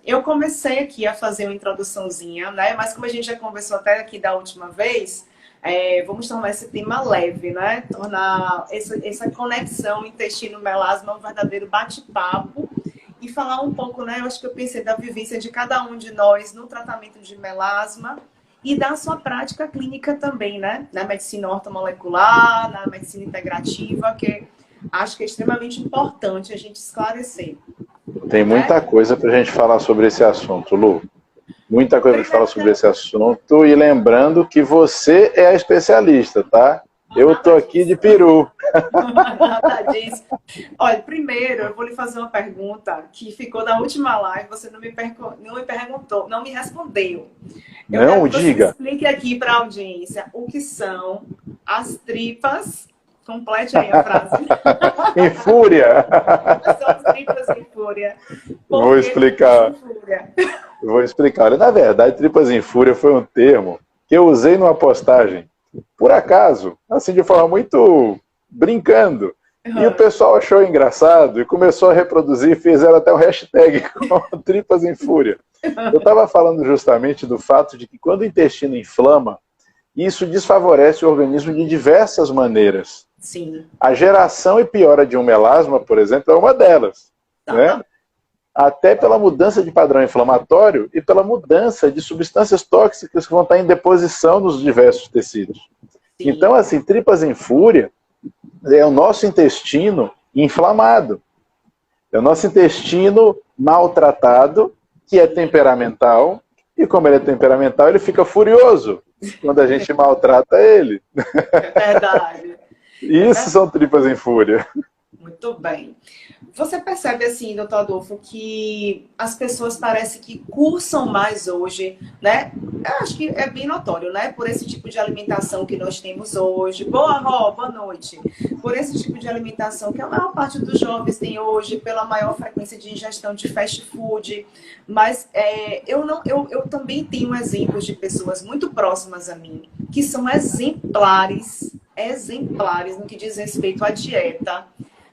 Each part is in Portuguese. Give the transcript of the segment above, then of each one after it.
Eu comecei aqui a fazer uma introduçãozinha, né? Mas como a gente já conversou até aqui da última vez, vamos tornar esse tema leve, né? Tornar essa conexão intestino-melasma um verdadeiro bate-papo e falar um pouco, né? Eu acho que eu pensei da vivência de cada um de nós no tratamento de melasma e da sua prática clínica também, né? Na medicina ortomolecular, na medicina integrativa, que acho que é extremamente importante a gente esclarecer, Tem né? muita coisa para a gente falar sobre esse assunto, Lu. Muita coisa para gente falar sobre Primeiro, esse assunto. E lembrando que você é a especialista, tá? Eu tô aqui de peru. nada disso. Olha, primeiro eu vou lhe fazer uma pergunta que ficou da última live, você não me perguntou, não me respondeu. Eu quero Não, que você diga. explique aqui para a audiência o que são as tripas. Complete aí a frase. Em fúria. São as tripas em fúria. Vou Por que tripas em explicar. fúria? Vou explicar. Olha, na verdade, tripas em fúria foi um termo que eu usei numa postagem, por acaso, assim, de forma muito brincando. E o pessoal achou engraçado e começou a reproduzir, fizeram até um hashtag com tripas em fúria. Eu estava falando justamente do fato de que quando o intestino inflama, isso desfavorece o organismo de diversas maneiras. Sim. A geração e piora de um melasma, por exemplo, é uma delas, né? Até pela mudança de padrão inflamatório e pela mudança de substâncias tóxicas que vão estar em deposição nos diversos tecidos. Sim. Então, assim, tripas em fúria é o nosso intestino inflamado. É o nosso intestino maltratado, que é temperamental, e como ele é temperamental, ele fica furioso quando a gente maltrata ele. É verdade. Isso são tripas em fúria. Muito bem. Você percebe assim, doutor Adolfo, que as pessoas parecem que cursam mais hoje, né? Eu acho que é bem notório, né? Por esse tipo de alimentação que nós temos hoje. Boa, Ró, boa noite. Por esse tipo de alimentação que a maior parte dos jovens tem hoje, pela maior frequência de ingestão de fast food. Mas eu também tenho exemplos de pessoas muito próximas a mim, que são exemplares no que diz respeito à dieta,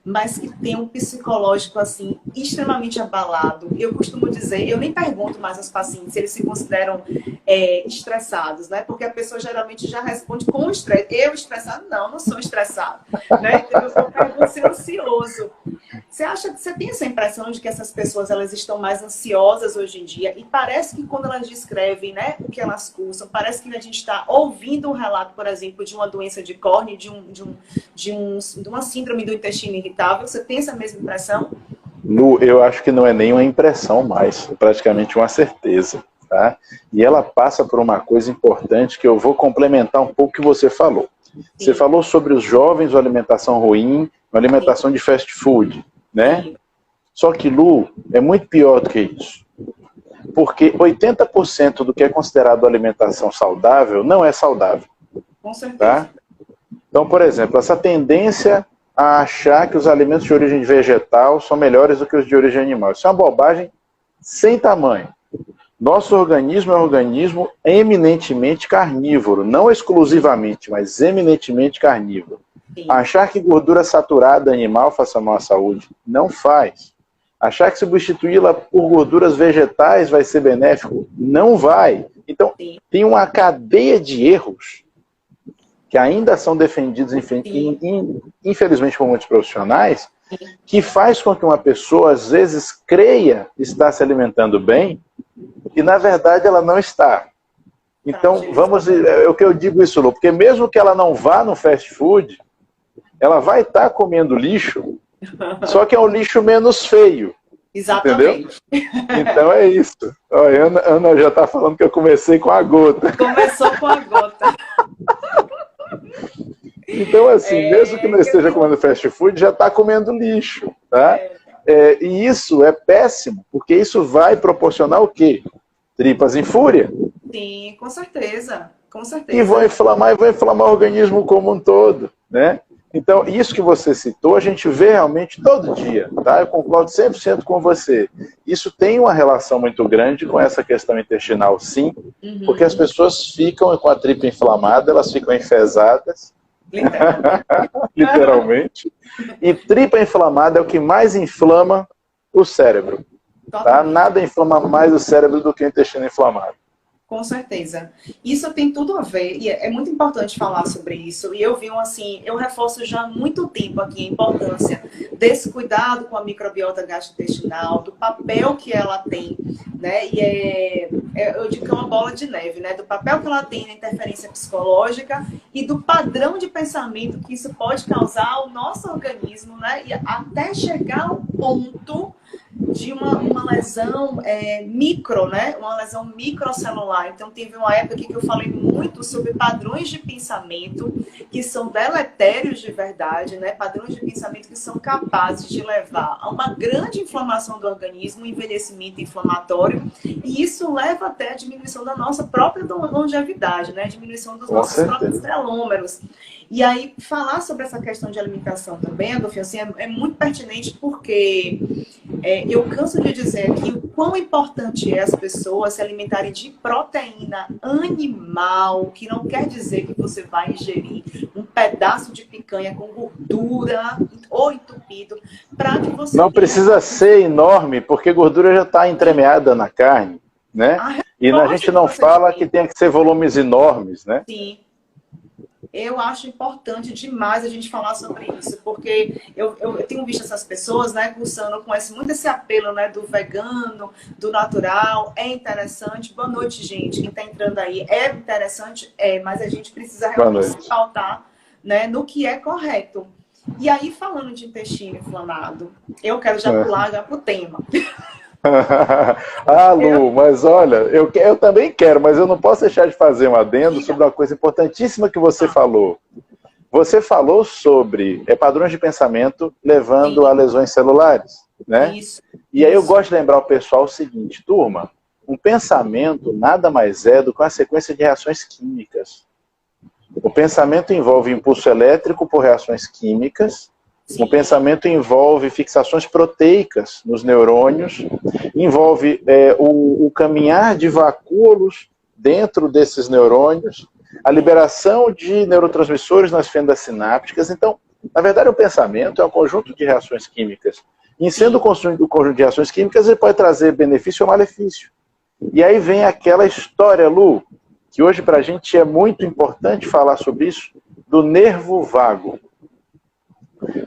mas que tem um psicológico, assim, extremamente abalado. Eu costumo dizer, eu nem pergunto mais aos pacientes se eles se consideram estressados, né? Porque a pessoa geralmente já responde com estresse. Eu estressado? Não sou estressado. Né? Então eu pergunto se ansioso. Você tem essa impressão de que essas pessoas elas estão mais ansiosas hoje em dia? E parece que quando elas descrevem, né, o que elas cursam, parece que a gente está ouvindo um relato, por exemplo, de uma doença de córnea, de uma síndrome do intestino irritável. Você tem essa mesma impressão? Lu, eu acho que não é nem uma impressão mais, é praticamente uma certeza. Tá? E ela passa por uma coisa importante que eu vou complementar um pouco o que você falou. Sim. Você falou sobre os jovens, a alimentação ruim, a alimentação de fast food, né? Sim. Só que, Lu, é muito pior do que isso. Porque 80% do que é considerado alimentação saudável não é saudável. Com certeza. Tá? Então, por exemplo, essa tendência a achar que os alimentos de origem vegetal são melhores do que os de origem animal. Isso é uma bobagem sem tamanho. Nosso organismo é um organismo eminentemente carnívoro, não exclusivamente, mas eminentemente carnívoro. Sim. Achar que gordura saturada animal faça mal à saúde, não faz. Achar que substituí-la por gorduras vegetais vai ser benéfico, não vai. Então, sim, tem uma cadeia de erros que ainda são defendidos, infelizmente, por muitos profissionais, que faz com que uma pessoa, às vezes, creia estar se alimentando bem, e, na verdade, ela não está. Então, é o que eu digo isso, Lu, porque mesmo que ela não vá no fast food, ela vai estar comendo lixo, só que é um lixo menos feio. Exatamente. Entendeu? Então é isso. Olha, Ana já está falando que eu comecei com a gota. Começou com a gota. Então, assim, mesmo que não esteja comendo fast food, já está comendo lixo, tá? E isso é péssimo, porque isso vai proporcionar o quê? Tripas em fúria. Sim, com certeza. Com certeza. E vão inflamar o organismo como um todo, né? Então, isso que você citou, a gente vê realmente todo dia, tá? Eu concordo 100% com você. Isso tem uma relação muito grande com essa questão intestinal, sim, porque as pessoas ficam com a tripa inflamada, elas ficam enfesadas, literalmente, e tripa inflamada é o que mais inflama o cérebro. Tá? Nada inflama mais o cérebro do que o intestino inflamado. Com certeza. Isso tem tudo a ver, e é muito importante falar sobre isso. E eu vi assim, eu reforço já há muito tempo aqui a importância desse cuidado com a microbiota gastrointestinal, do papel que ela tem, né? E eu digo que é uma bola de neve, né? Do papel que ela tem na interferência psicológica e do padrão de pensamento que isso pode causar ao nosso organismo, né? E até chegar ao ponto de uma lesão micro, né? Uma lesão microcelular. Então, teve uma época aqui que eu falei muito sobre padrões de pensamento que são deletérios de verdade, né? Padrões de pensamento que são capazes de levar a uma grande inflamação do organismo, um envelhecimento inflamatório, e isso leva até a diminuição da nossa própria longevidade, né? A diminuição dos nossos próprios telômeros. E aí, falar sobre essa questão de alimentação também, Adolfo, assim, é muito pertinente porque eu canso de dizer aqui o quão importante é as pessoas se alimentarem de proteína animal, que não quer dizer que você vai ingerir um pedaço de picanha com gordura ou entupido, para que você... Não precisa ser enorme, porque gordura já está entremeada na carne, né? E a gente não fala que tem que ser volumes enormes, né? Sim. Eu acho importante demais a gente falar sobre isso, porque eu tenho visto essas pessoas, né, cursando com muito esse apelo, né, do vegano, do natural. É interessante. Boa noite, gente. Quem está entrando aí é interessante, mas a gente precisa realmente se pautar, né, no que é correto. E aí, falando de intestino inflamado, eu quero já pular já para o tema. Ah, Lu, mas olha, eu também quero, mas eu não posso deixar de fazer um adendo sobre uma coisa importantíssima que você falou. Você falou sobre padrões de pensamento levando a lesões celulares, né? Isso. E aí eu gosto de lembrar o pessoal o seguinte, turma, um pensamento nada mais é do que uma sequência de reações químicas. O pensamento envolve impulso elétrico por reações químicas. Sim. O pensamento envolve fixações proteicas nos neurônios, envolve o caminhar de vacúolos dentro desses neurônios, a liberação de neurotransmissores nas fendas sinápticas. Então, na verdade, o pensamento é um conjunto de reações químicas. E sendo construído um conjunto de reações químicas, ele pode trazer benefício ou malefício. E aí vem aquela história, Lu, que hoje para a gente é muito importante falar sobre isso, do nervo vago.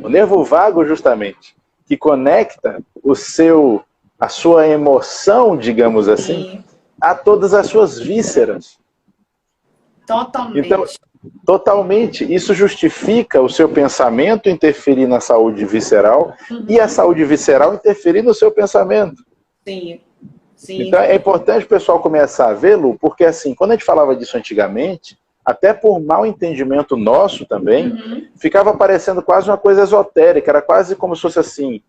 O nervo vago, justamente, que conecta a sua emoção, digamos assim, a todas as suas vísceras. Totalmente. Então, totalmente. Isso justifica o seu pensamento interferir na saúde visceral e a saúde visceral interferir no seu pensamento. Sim. Sim. Então, é importante o pessoal começar a vê-lo, porque assim, quando a gente falava disso antigamente, até por mal entendimento nosso também, ficava parecendo quase uma coisa esotérica, era quase como se fosse assim,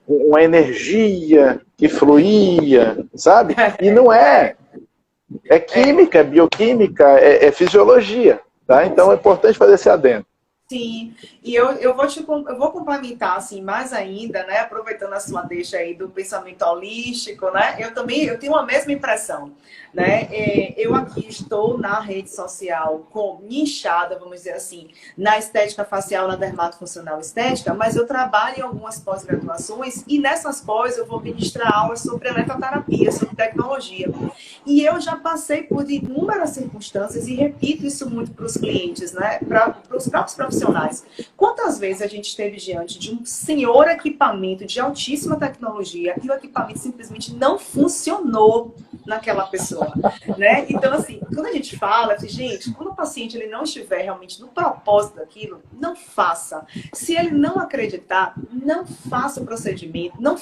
uma energia que fluía, sabe? E não é. É química, é bioquímica, é fisiologia, tá? Então é importante fazer esse adendo. Sim, e eu vou complementar assim, mais ainda, né? Aproveitando a sua deixa aí do pensamento holístico, né? Eu tenho a mesma impressão, né? Eu aqui estou na rede social nichada, vamos dizer assim, na estética facial, na dermatofuncional estética, mas eu trabalho em algumas pós-graduações e nessas pós eu vou ministrar aulas sobre eletroterapia, sobre tecnologia. E eu já passei por inúmeras circunstâncias e repito isso muito para os clientes, né? Para os próprios profissionais. Quantas vezes a gente esteve diante de um senhor equipamento de altíssima tecnologia e o equipamento simplesmente não funcionou naquela pessoa, né? Então, assim, quando a gente fala, gente, quando o paciente ele não estiver realmente no propósito daquilo, não faça. Se ele não acreditar, não faça o procedimento, não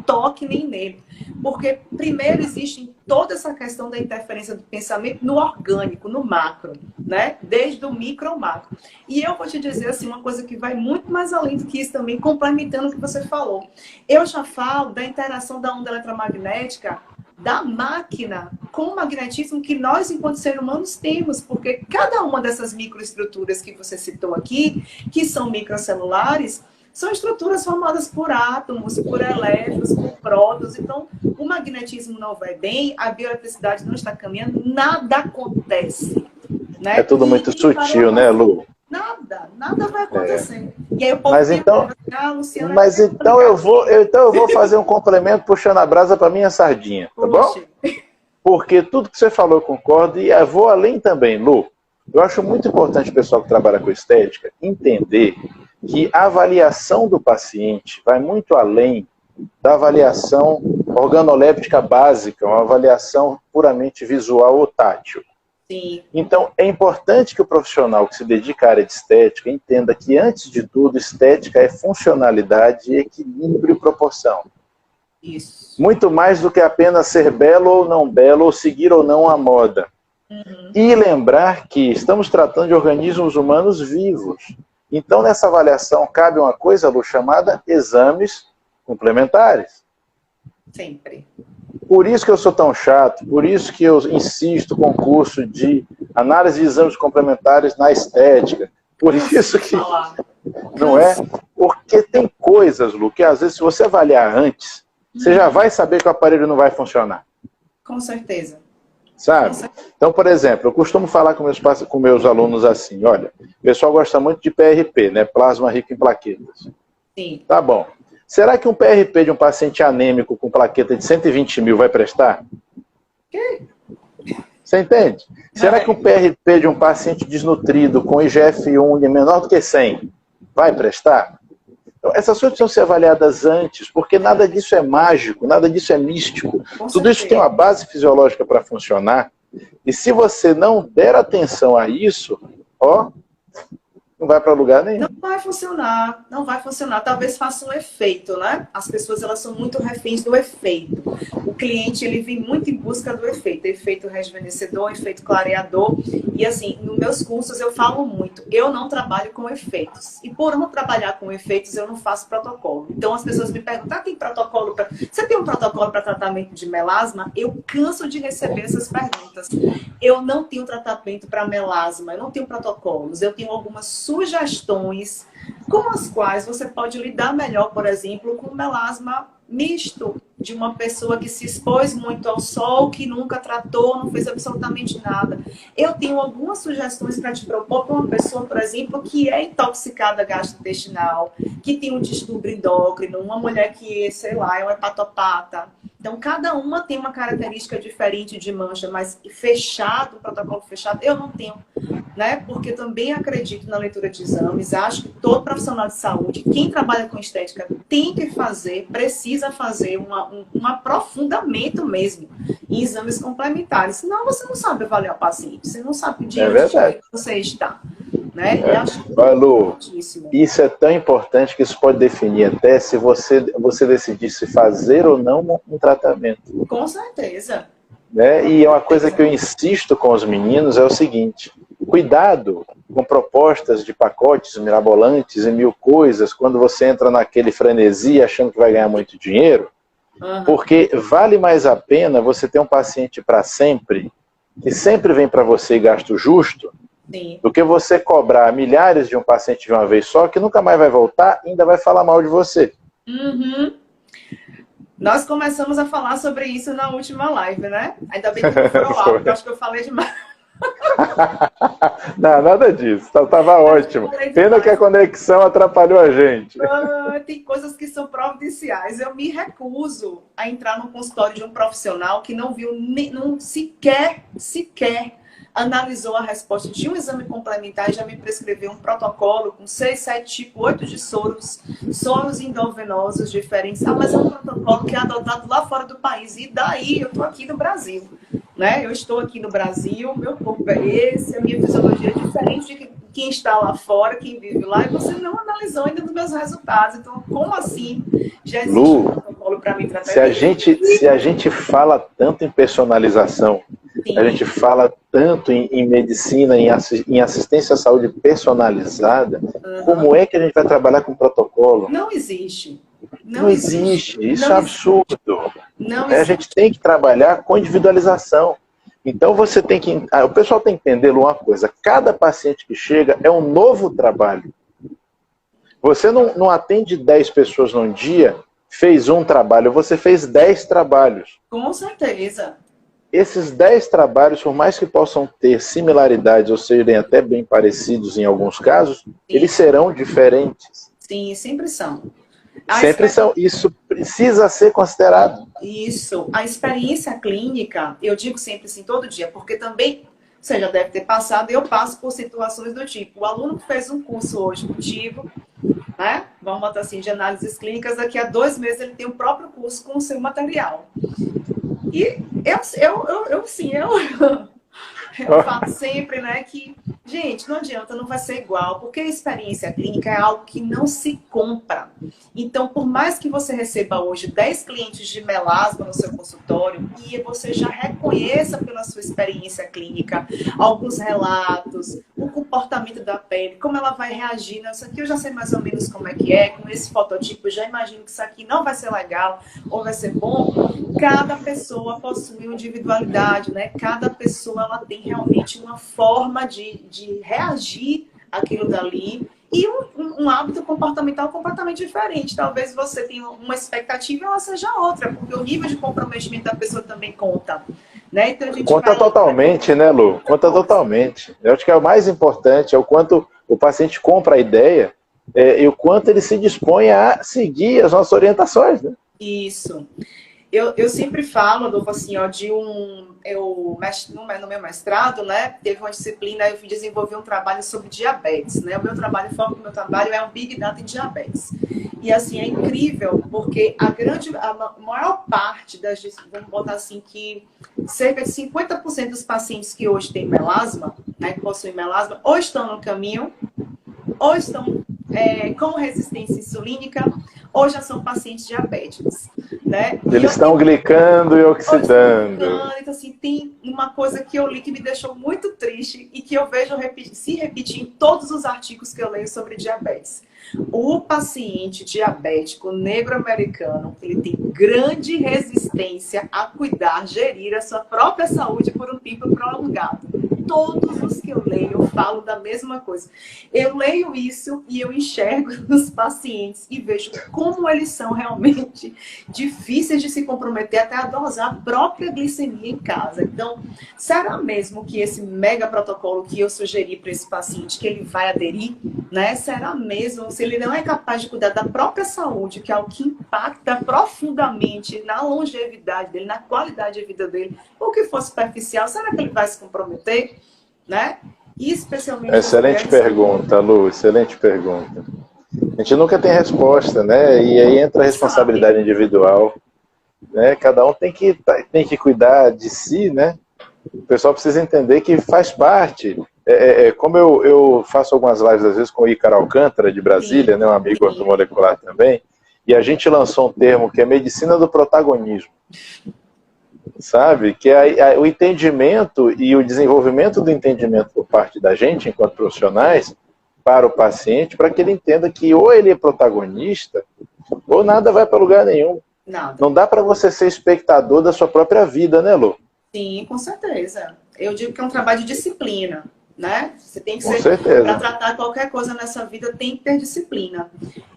toque nem nele. Porque, primeiro, existe toda essa questão da interferência do pensamento no orgânico, no macro, né? Desde o micro ao macro. E eu vou te dizer, assim, uma coisa que vai muito mais além do que isso também, complementando o que você falou. Eu já falo da interação da onda eletromagnética da máquina com o magnetismo que nós, enquanto seres humanos, temos. Porque cada uma dessas microestruturas que você citou aqui, que são microcelulares, são estruturas formadas por átomos, por elétrons, por prótons. Então, o magnetismo não vai bem, a bioeletricidade não está caminhando, nada acontece. Né? É tudo muito sutil, né, Lu? nada vai acontecer. E aí o povo Mas então, Luciana, mas então eu vou fazer um complemento puxando a brasa para minha sardinha, tá bom? Porque tudo que você falou eu concordo e eu vou além também, Lu. Eu acho muito importante o pessoal que trabalha com estética entender que a avaliação do paciente vai muito além da avaliação organoléptica básica, uma avaliação puramente visual ou tátil. Sim. Então, é importante que o profissional que se dedica à área de estética entenda que, antes de tudo, estética é funcionalidade, equilíbrio e proporção. Isso. Muito mais do que apenas ser belo ou não belo, ou seguir ou não a moda. Uhum. E lembrar que estamos tratando de organismos humanos vivos. Então, nessa avaliação, cabe uma coisa, Lu, chamada exames complementares. Sempre. Por isso que eu sou tão chato, por isso que eu insisto com o curso de análise de exames complementares na estética. Por isso que... Não é? Porque tem coisas, Lu, que às vezes se você avaliar antes, você já vai saber que o aparelho não vai funcionar. Com certeza. Sabe? Então, por exemplo, eu costumo falar com meus alunos assim, olha, o pessoal gosta muito de PRP, né? Plasma rico em plaquetas. Sim. Tá bom. Será que um PRP de um paciente anêmico com plaqueta de 120 mil vai prestar? Que? Você entende? Será que um PRP de um paciente desnutrido com IGF-1 menor do que 100 vai prestar? Então, essas coisas precisam ser avaliadas antes, porque nada disso é mágico, nada disso é místico. Tudo isso tem uma base fisiológica para funcionar. E se você não der atenção a isso, ó, não vai para lugar nenhum. Não vai funcionar, não vai funcionar. Talvez faça um efeito, né? As pessoas, elas são muito reféns do efeito. O cliente, ele vem muito em busca do efeito rejuvenescedor, efeito clareador. E assim, nos meus cursos eu falo muito, eu não trabalho com efeitos. E por não trabalhar com efeitos, eu não faço protocolo. Então as pessoas me perguntam, tem protocolo para... Você tem um protocolo para tratamento de melasma? Eu canso de receber essas perguntas. Eu não tenho tratamento para melasma, eu não tenho protocolos, eu tenho algumas sugestões com as quais você pode lidar melhor, por exemplo, com melasma misto, de uma pessoa que se expôs muito ao sol, que nunca tratou, não fez absolutamente nada. Eu tenho algumas sugestões para te propor para uma pessoa, por exemplo, que é intoxicada gastrointestinal, que tem um distúrbio endócrino, uma mulher que, sei lá, é uma hepatopata. Então, cada uma tem uma característica diferente de mancha, mas fechado, um protocolo fechado, eu não tenho, né? Porque também acredito na leitura de exames, acho que todo profissional de saúde, quem trabalha com estética, tem que fazer, precisa fazer um aprofundamento mesmo em exames complementares. Senão você não sabe avaliar o paciente, você não sabe o dia que você está. Né? Lu, isso é tão importante que isso pode definir até se você decidir se fazer ou não um tratamento. Com certeza. Né? E é uma coisa que eu insisto com os meninos, é o seguinte, cuidado com propostas de pacotes mirabolantes e mil coisas, quando você entra naquele frenesi achando que vai ganhar muito dinheiro, porque vale mais a pena você ter um paciente para sempre, que sempre vem para você e gasto justo, sim, do que você cobrar milhares de um paciente de uma vez só, que nunca mais vai voltar e ainda vai falar mal de você. Nós começamos a falar sobre isso na última live, né? Ainda bem que não foi lá, porque eu acho que eu falei demais. Não, nada disso. Tava ótimo. Pena que a conexão atrapalhou a gente. Tem coisas que são providenciais. Eu me recuso a entrar no consultório de um profissional que não viu, sequer analisou a resposta de um exame complementar e já me prescreveu um protocolo com 6, 7, tipo 8 de soros endovenosos diferentes. Mas é um protocolo que é adotado lá fora do país. E daí eu estou aqui no Brasil. Né? Eu estou aqui no Brasil, meu corpo é esse, a minha fisiologia é diferente de quem está lá fora, quem vive lá, e você não analisou ainda os meus resultados. Então, como assim? Já existe um protocolo para me tratar? Se a gente fala tanto em personalização, sim, a gente fala tanto em medicina, em assistência à saúde personalizada, como é que a gente vai trabalhar com protocolo? Não existe. Não existe. Isso é absurdo. A gente tem que trabalhar com individualização. Então você tem que... o pessoal tem que entender uma coisa. Cada paciente que chega é um novo trabalho. Você não atende 10 pessoas num dia, fez um trabalho, você fez 10 trabalhos. Com certeza. esses 10 trabalhos, por mais que possam ter similaridades ou serem até bem parecidos em alguns casos, Sim. eles serão diferentes. Sim, sempre são. Sempre são. Isso precisa ser considerado. Isso. A experiência clínica, eu digo sempre assim, todo dia, porque também, você já deve ter passado, eu passo por situações do tipo, o aluno que fez um curso hoje contigo, né? Vamos botar assim, de análises clínicas, daqui a 2 meses ele tem o próprio curso com o seu material. E eu falo sempre, né, que, gente, não adianta, não vai ser igual, porque a experiência clínica é algo que não se compra. Então, por mais que você receba hoje 10 clientes de melasma no seu consultório e você já reconheça pela sua experiência clínica alguns relatos, o comportamento da pele, como ela vai reagir, né? Isso aqui eu já sei mais ou menos como é que é, com esse fototipo, eu já imagino que isso aqui não vai ser legal ou vai ser bom. Cada pessoa possui uma individualidade, né? Cada pessoa ela tem realmente uma forma de reagir àquilo dali e um hábito comportamental completamente diferente. Talvez você tenha uma expectativa e ela seja outra, porque o nível de comprometimento da pessoa também conta. Né? Então, a gente conta totalmente, né, Lu? Conta totalmente. Eu acho que é o mais importante, é o quanto o paciente compra a ideia e o quanto ele se dispõe a seguir as nossas orientações, né? Isso. Eu sempre falo, Adolfo, assim, ó, no meu mestrado, né, teve uma disciplina, eu desenvolvi um trabalho sobre diabetes, né, o foco do meu trabalho é um Big Data em diabetes. E, assim, é incrível, porque a maior parte vamos botar assim, que cerca de 50% dos pacientes que hoje têm melasma, né, que possuem melasma, ou estão no caminho, ou estão com resistência insulínica, ou já são pacientes diabéticos, né? Eles estão glicando e oxidando. Então, assim, tem uma coisa que eu li que me deixou muito triste e que eu vejo se repetir em todos os artigos que eu leio sobre diabetes. O paciente diabético negro-americano, ele tem grande resistência a cuidar, gerir a sua própria saúde por um tempo prolongado. Todos os que eu leio, eu falo da mesma coisa. Eu leio isso e eu enxergo nos pacientes e vejo como eles são realmente difíceis de se comprometer até a dosar a própria glicemia em casa. Então, será mesmo que esse mega protocolo que eu sugeri para esse paciente, que ele vai aderir, né? Será mesmo, se ele não é capaz de cuidar da própria saúde, que é o que impacta profundamente na longevidade dele, na qualidade de vida dele, o que for superficial, será que ele vai se comprometer? Né? E especialmente excelente pergunta, Lu, excelente pergunta. A gente nunca tem resposta, né? E aí entra a responsabilidade individual, né? Cada um tem que cuidar de si, né? O pessoal precisa entender que faz parte. Como eu faço algumas lives às vezes com o Ícaro Alcântara de Brasília, sim, né? Um amigo ortomolecular também, e a gente lançou um termo que é medicina do protagonismo. Sabe? Que o entendimento e o desenvolvimento do entendimento por parte da gente, enquanto profissionais, para o paciente, para que ele entenda que ou ele é protagonista, ou nada vai para lugar nenhum. Nada. Não dá para você ser espectador da sua própria vida, né, Lu? Sim, com certeza. Eu digo que é um trabalho de disciplina, né? Você tem que com ser, certeza. Para tratar qualquer coisa nessa vida, tem que ter disciplina.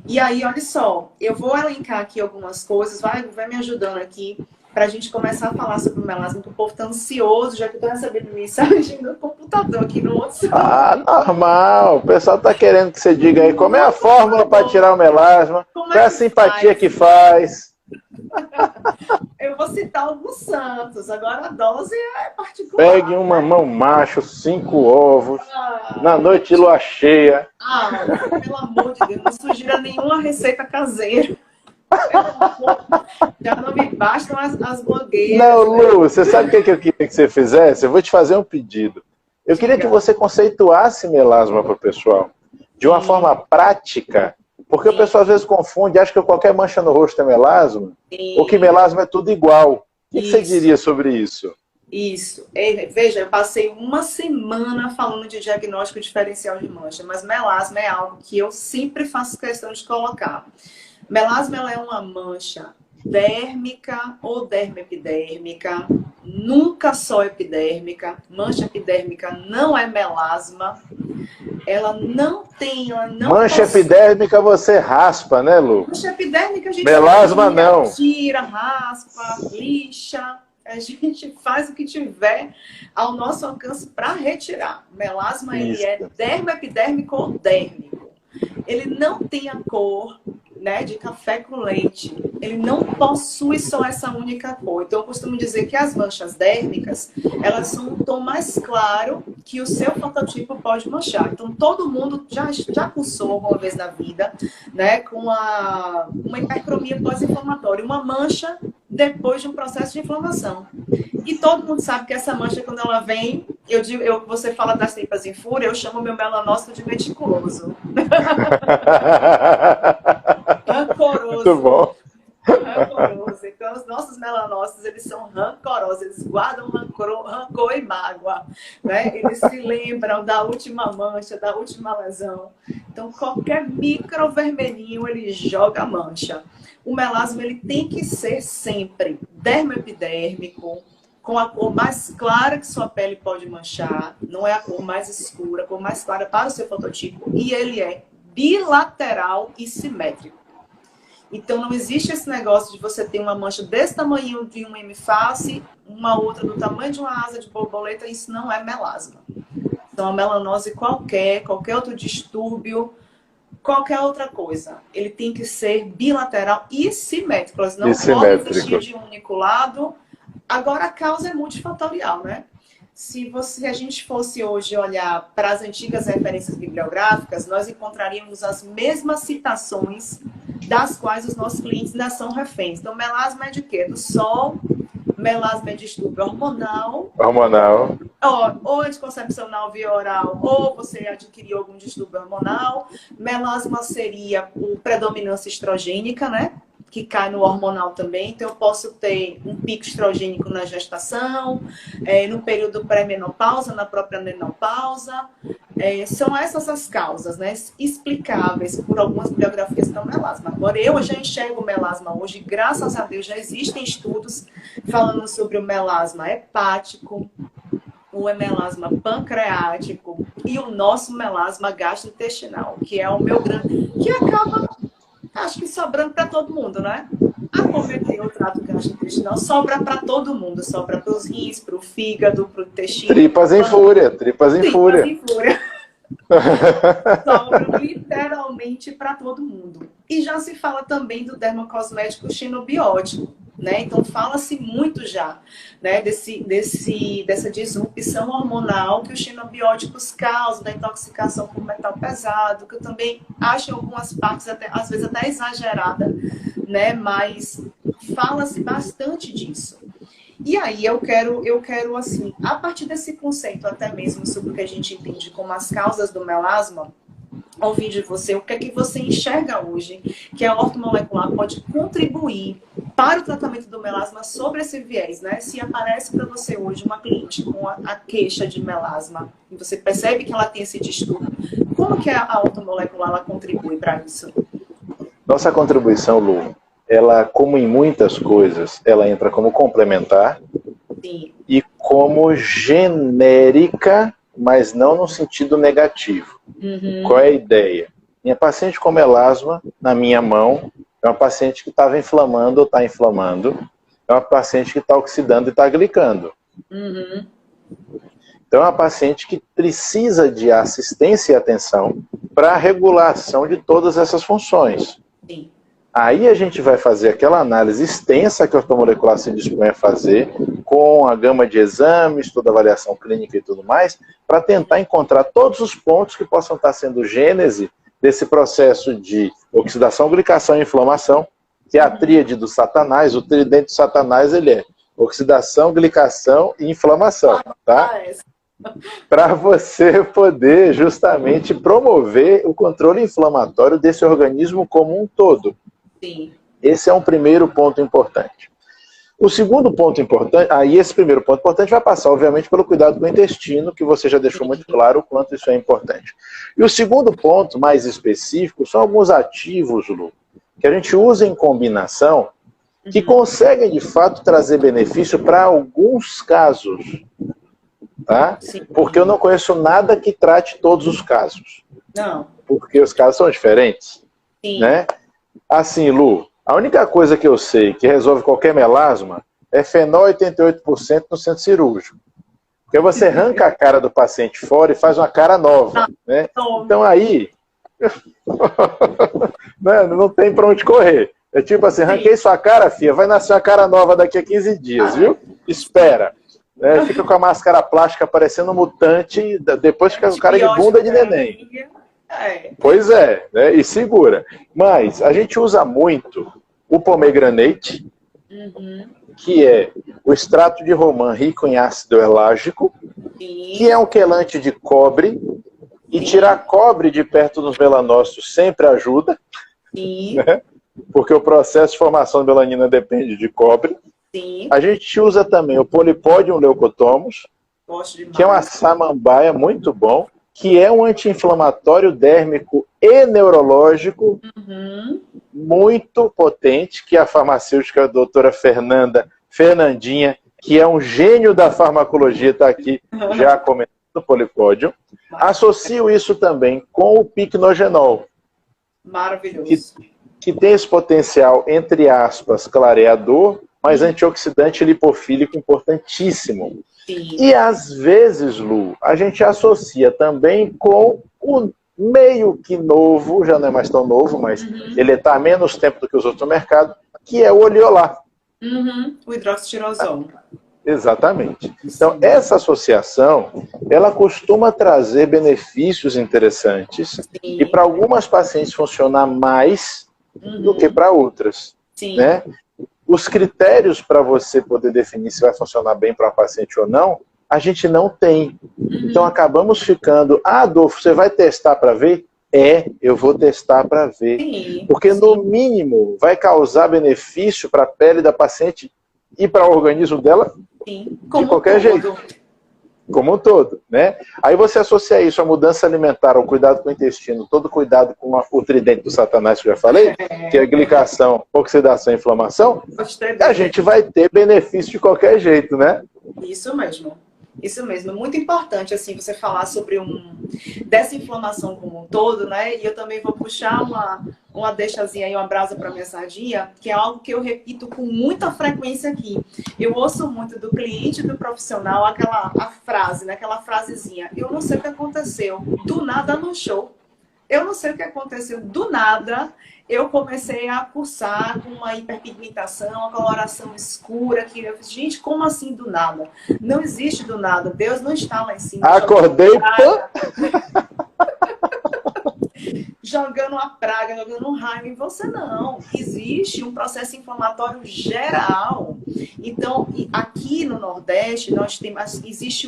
E aí, olha só, eu vou elencar aqui algumas coisas, vai me ajudando aqui, para a gente começar a falar sobre o melasma, que o povo está ansioso, já que eu estou recebendo mensagem no computador aqui no WhatsApp. Ah, normal. O pessoal está querendo que você diga aí como é a fórmula para tirar o melasma, qual é a simpatia que faz. Eu vou citar alguns santos, agora a dose é particular. Pegue um mamão macho, 5 ovos, na noite de lua cheia. Pelo amor de Deus, não sugira nenhuma receita caseira. Já não me bastam as blogueiras. Não, Lu, você sabe o que eu queria que você fizesse? Eu vou te fazer um pedido. Eu queria que você conceituasse melasma para o pessoal, de uma forma prática, porque o pessoal às vezes confunde, acha que qualquer mancha no rosto é melasma, ou que melasma é tudo igual. O que você diria sobre isso? Isso. Veja, eu passei uma semana falando de diagnóstico diferencial de mancha, mas melasma é algo que eu sempre faço questão de colocar. Melasma ela é uma mancha dérmica ou dermoepidérmica, nunca só epidérmica. Mancha epidérmica não é melasma. Ela não mancha epidérmica você raspa, né, Lu? Mancha epidérmica a gente melasma não. tira, raspa, lixa. a gente faz o que tiver ao nosso alcance para retirar. O melasma, ele é dermoepidérmico ou dérmico. Ele não tem a cor, né, de café com leite. Ele não possui só essa única cor. Então, eu costumo dizer que as manchas dérmicas, elas são um tom mais claro que o seu fototipo pode manchar. Então, todo mundo já cursou alguma vez na vida, né, com uma hipercromia pós-inflamatória, uma mancha depois de um processo de inflamação. E todo mundo sabe que essa mancha, quando ela vem, você fala das tripas em fúria, eu chamo meu melanócito de meticuloso. Rancoroso. Muito bom. Rancoroso. Então, os nossos melanócitos, eles são rancorosos, eles guardam rancor e mágoa, né? Eles se lembram da última mancha, da última lesão. Então, qualquer micro vermelhinho, ele joga mancha. O melasma, ele tem que ser sempre dermoepidérmico, com a cor mais clara que sua pele pode manchar, não é a cor mais escura, a cor mais clara para o seu fototipo, e ele é bilateral e simétrico. Então, não existe esse negócio de você ter uma mancha desse tamanho de um M-face, uma outra do tamanho de uma asa de borboleta, isso não é melasma. Então, a melanose qualquer outro distúrbio, qualquer outra coisa, ele tem que ser bilateral e simétrico. Elas não podem existir de um único lado. Agora, a causa é multifatorial, né? Se a gente fosse hoje olhar para as antigas referências bibliográficas, nós encontraríamos as mesmas citações das quais os nossos clientes ainda são reféns. Então, melasma é de quê? Do sol, melasma é de distúrbio hormonal. Hormonal. Ou anticoncepcional via oral, ou você adquiriu algum distúrbio hormonal. Melasma seria por predominância estrogênica, né? Que cai no hormonal também. Então, eu posso ter um pico estrogênico na gestação, no período pré-menopausa, na própria menopausa. São essas as causas, né, explicáveis por algumas bibliografias do melasma. Agora, eu já enxergo o melasma hoje, graças a Deus, já existem estudos falando sobre o melasma hepático, o melasma pancreático e o nosso melasma gastrointestinal, que é o meu grande... que acaba... acho que sobrando para todo mundo, né? Acometer o trato gastrointestinal sobra para todo mundo. Sobra para os rins, para o fígado, para o intestino. Tripas em fúria. Sobra literalmente para todo mundo. E já se fala também do dermocosmético xenobiótico, né? Então fala-se muito já, né, dessa disrupção hormonal que os xenobióticos causam, da intoxicação por metal pesado, que eu também acho em algumas partes, às vezes até exagerada, né? Mas fala-se bastante disso. E aí eu quero assim, a partir desse conceito até mesmo sobre o que a gente entende como as causas do melasma, ouvir de você o que é que você enxerga hoje que a ortomolecular pode contribuir para o tratamento do melasma sobre esse viés, né? Se aparece para você hoje uma cliente com a queixa de melasma e você percebe que ela tem esse distúrbio, como que a ortomolecular ela contribui para isso? Nossa contribuição, Lu, ela, como em muitas coisas, ela entra como complementar. Sim. E como genérica, mas não no sentido negativo. Uhum. Qual é a ideia? Minha paciente com melasma, na minha mão, é uma paciente que estava inflamando ou está inflamando, é uma paciente que está oxidando e está glicando. Uhum. Então é uma paciente que precisa de assistência e atenção para a regulação de todas essas funções. Sim. Aí a gente vai fazer aquela análise extensa que a ortomolecular se dispõe a fazer, com a gama de exames, toda a avaliação clínica e tudo mais, para tentar encontrar todos os pontos que possam estar sendo gênese desse processo de oxidação, glicação e inflamação, que é a tríade do Satanás. O tridente do Satanás, ele é oxidação, glicação e inflamação, tá? Para você poder justamente promover o controle inflamatório desse organismo como um todo. Sim. Esse é um primeiro ponto importante. O segundo ponto importante, esse primeiro ponto importante vai passar, obviamente, pelo cuidado com o intestino, que você já deixou muito claro o quanto isso é importante. E o segundo ponto, mais específico, são alguns ativos, Lu, que a gente usa em combinação, que conseguem, de fato, trazer benefício para alguns casos. Tá? Sim. Porque eu não conheço nada que trate todos os casos. Não. Porque os casos são diferentes. Sim. Né? Assim, Lu, a única coisa que eu sei que resolve qualquer melasma é fenol 88% no centro cirúrgico. Porque você arranca a cara do paciente fora e faz uma cara nova, né? Então aí, não tem para onde correr. É tipo assim, arranquei sua cara, filha, vai nascer uma cara nova daqui a 15 dias, viu? Espera. Fica com a máscara plástica parecendo um mutante, depois fica com cara de bunda de neném. Pois é, né? E segura. Mas a gente usa muito o pomegranate, que é o extrato de romã rico em ácido elágico, que é um quelante de cobre, e tirar cobre de perto dos melanócitos sempre ajuda, né? Porque o processo de formação de melanina depende de cobre. A gente usa também o Polypodium leucotomus, que é uma samambaia muito bom, que é um anti-inflamatório dérmico e neurológico muito potente, que a farmacêutica a doutora Fernandinha, que é um gênio da farmacologia, está aqui já comentando o Polypodium. Associo isso também com o Pycnogenol. Maravilhoso. Que tem esse potencial, entre aspas, clareador, mas antioxidante lipofílico importantíssimo. E às vezes, Lu, a gente associa também com o meio que novo, já não é mais tão novo, mas ele está há menos tempo do que os outros no mercado, que é o Oliolar. O hidroxitirosol. Exatamente. Então, essa associação, ela costuma trazer benefícios interessantes e para algumas pacientes funcionar mais do que para outras. Né? Os critérios para você poder definir se vai funcionar bem para uma paciente ou não, a gente não tem. Então acabamos ficando, Adolfo, você vai testar para ver? Eu vou testar para ver. Porque no mínimo vai causar benefício para a pele da paciente e para o organismo dela de qualquer jeito. Como um todo, né? Aí você associa isso à mudança alimentar, ao cuidado com o intestino, todo cuidado com o tridente do Satanás que eu já falei, que é glicação, oxidação e inflamação, a gente vai ter benefício de qualquer jeito, né? Isso mesmo. Isso mesmo, muito importante assim você falar sobre dessa inflamação como um todo, né? E eu também vou puxar uma deixazinha aí, uma brasa para minha sardinha, que é algo que eu repito com muita frequência aqui. Eu ouço muito do cliente, do profissional, a frase, né? Aquela frasezinha: eu não sei o que aconteceu, do nada no show. Eu não sei o que aconteceu, do nada eu comecei a cursar com uma hiperpigmentação, uma coloração escura. Gente, como assim do nada? Não existe do nada. Deus não está lá em cima. Acordei, jogando uma praga, jogando um raio em você, não. Existe um processo inflamatório geral. Então, aqui no Nordeste, existe